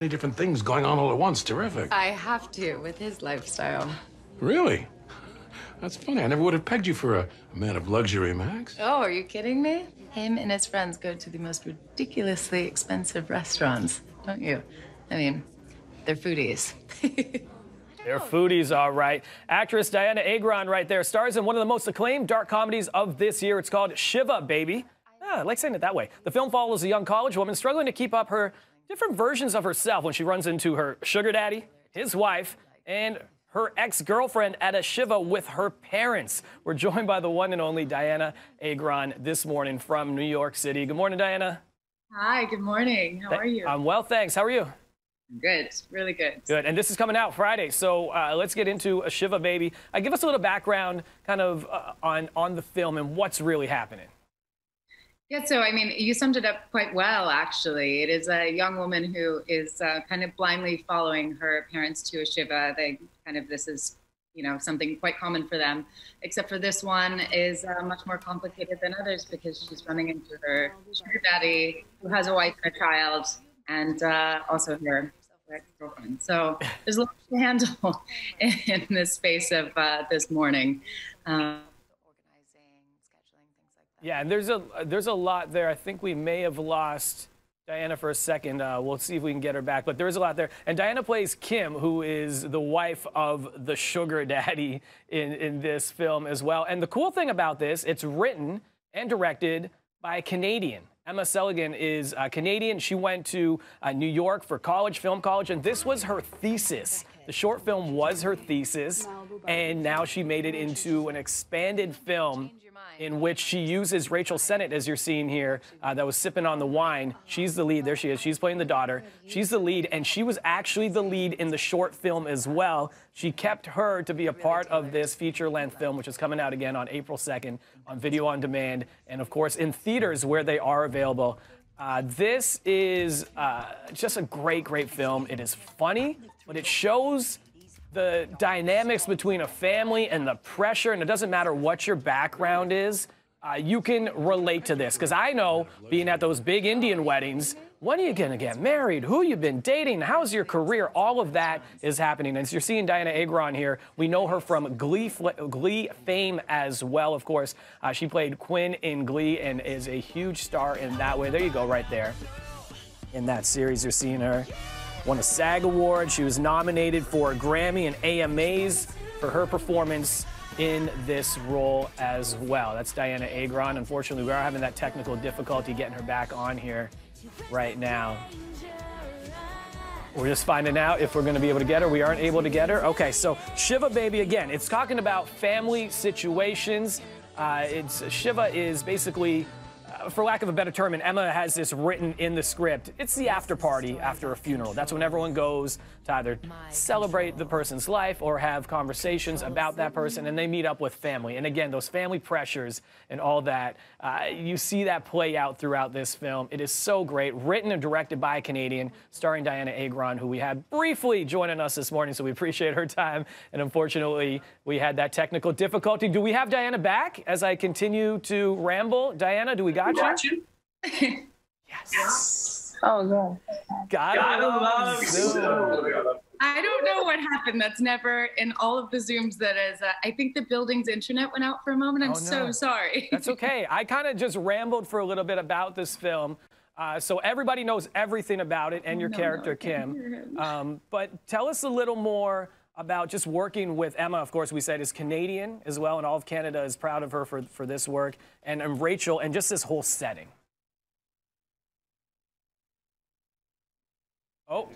Many different things going on all at once. Terrific. I have to with his lifestyle. Really? That's funny. I never would have pegged you for a man of luxury, Max. Oh, are you kidding me? Him and his friends go to the most ridiculously expensive restaurants, don't you? I mean, they're foodies. They're foodies, all right. Actress Dianna Agron right there stars in one of the most acclaimed dark comedies of this year. It's called Shiva, Baby. I like saying it that way. The film follows a young college woman struggling to keep up her different versions of herself when she runs into her sugar daddy, his wife, and her ex-girlfriend at a Shiva with her parents. We're joined by the one and only Dianna Agron this morning from New York City. Good morning, Dianna. Hi, good morning. How are you? I'm well, thanks. How are you? Good, really good. Good, and this is coming out Friday, so let's get into a Shiva, Baby. Give us a little background kind of on the film and what's really happening. Yeah, so I mean, you summed it up quite well, actually. It is a young woman who is kind of blindly following her parents to a Shiva. This is, something quite common for them, except for this one is much more complicated than others because she's running into her sugar daddy who has a wife and a child, and also her ex-girlfriend. So there's a lot to handle in this space of this morning. Yeah, and there's a lot there. I think we may have lost Dianna for a second. We'll see if we can get her back, but there is a lot there. And Dianna plays Kim, who is the wife of the sugar daddy in this film as well. And the cool thing about this, it's written and directed by a Canadian. Emma Seligman is Canadian. She went to New York for college, film college, and this was her thesis. The short film was her thesis, and now she made it into an expanded film in which she uses Rachel Sennett, as you're seeing here, that was sipping on the wine. She's the lead. There she is. She's playing the daughter. She's the lead, and she was actually the lead in the short film as well. She kept her to be a part of this feature-length film, which is coming out again on April 2nd on video on demand, and of course in theaters where they are available. This is just a great film. It is funny, but it shows the dynamics between a family and the pressure, and it doesn't matter what your background is, you can relate to this. Because I know, being at those big Indian weddings, when are you gonna get married? Who you been dating? How's your career? All of that is happening. And so you're seeing Dianna Agron here. We know her from Glee fame as well, of course. She played Quinn in Glee and is a huge star in that way. There you go, right there. In that series, you're seeing her. Won a SAG award. She was nominated for a Grammy and AMAs for her performance in this role as well. That's Dianna Agron. Unfortunately, we are having that technical difficulty getting her back on here right now. We're just finding out if we're going to be able to get her. We aren't able to get her. Okay, so Shiva, Baby, again, it's talking about family situations. Shiva is basically, for lack of a better term, and Emma has this written in the script, it's the after party after a funeral. That's when everyone goes to either celebrate the person's life or have conversations about that person, and they meet up with family. And again, those family pressures and all that, you see that play out throughout this film. It is so great. Written and directed by a Canadian, starring Dianna Agron, who we had briefly joining us this morning, so we appreciate her time. And unfortunately, we had that technical difficulty. Do we have Dianna back as I continue to ramble? Dianna, do we got you? Yes. Oh, God. Gotta love Zoom. I don't know what happened. That's never in all of the Zooms that is. I think the building's internet went out for a moment. I'm so sorry. That's okay. I kind of just rambled for a little bit about this film. So everybody knows everything about it and your character, Kim. But tell us a little more about just working with Emma. Of course, we said is Canadian as well, and all of Canada is proud of her for this work. And Rachel, and just this whole setting. Oh.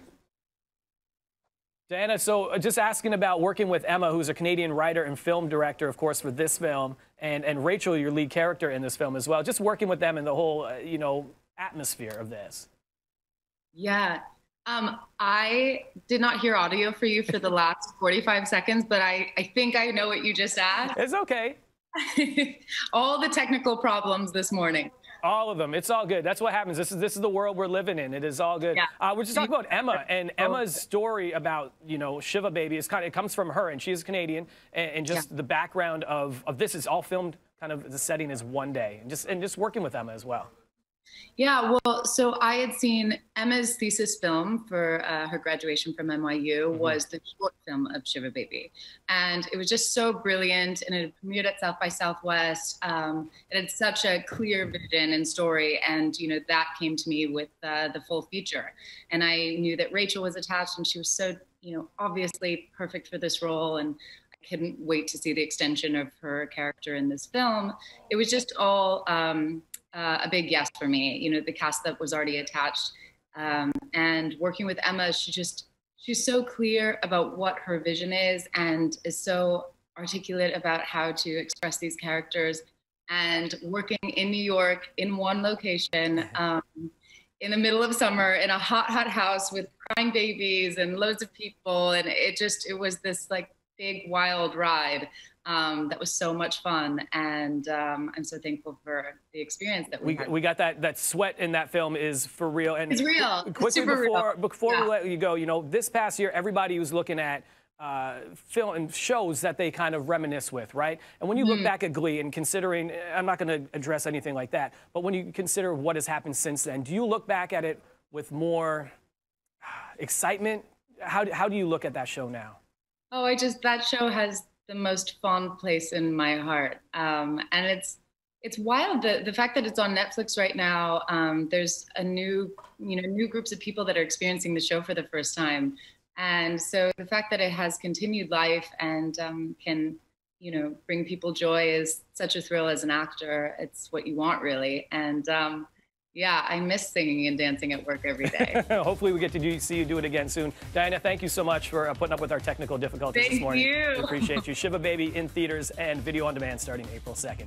Dianna, so just asking about working with Emma, who's a Canadian writer and film director, of course, for this film, and Rachel, your lead character in this film as well. Just working with them in the whole, atmosphere of this. Yeah. I did not hear audio for you for the last 45 seconds, but I think I know what you just asked. It's okay. All the technical problems this morning. All of them. It's all good. That's what happens. This is the world we're living in. It is all good. Yeah. We're just talking about Emma, and Emma's story about, Shiva, Baby, it comes from her, and she is Canadian, and just the background of this is all filmed, kind of the setting is one day, and just working with Emma as well. Yeah, well, so I had seen Emma's thesis film for her graduation from NYU was the short film of Shiva Baby. And it was just so brilliant, and it had premiered at South by Southwest. It had such a clear vision and story, and, you know, that came to me with the full feature. And I knew that Rachel was attached, and she was so, you know, obviously perfect for this role, and I couldn't wait to see the extension of her character in this film. It was just all a big yes for me. You know, the cast that was already attached, and working with Emma, she's so clear about what her vision is so articulate about how to express these characters. And working in New York in one location, in the middle of summer in a hot house with crying babies and loads of people, and it was this like big wild ride. That was so much fun, and I'm so thankful for the experience that we had. We got that sweat in that film is for real. And it's real. Quickly before we let you go, you know, this past year everybody was looking at film and shows that they kind of reminisce with, right? And when you look back at Glee and considering, I'm not going to address anything like that, but when you consider what has happened since then, do you look back at it with more excitement? How do you look at that show now? Oh, that show has the most fond place in my heart. And it's wild, the fact that it's on Netflix right now. There's new groups of people that are experiencing the show for the first time. And so the fact that it has continued life and can, you know, bring people joy is such a thrill as an actor. It's what you want, really. And yeah, I miss singing and dancing at work every day. Hopefully we get to see you do it again soon. Dianna, thank you so much for putting up with our technical difficulties this morning. Thank you. We appreciate you. Shiva Baby in theaters and video on demand starting April 2nd.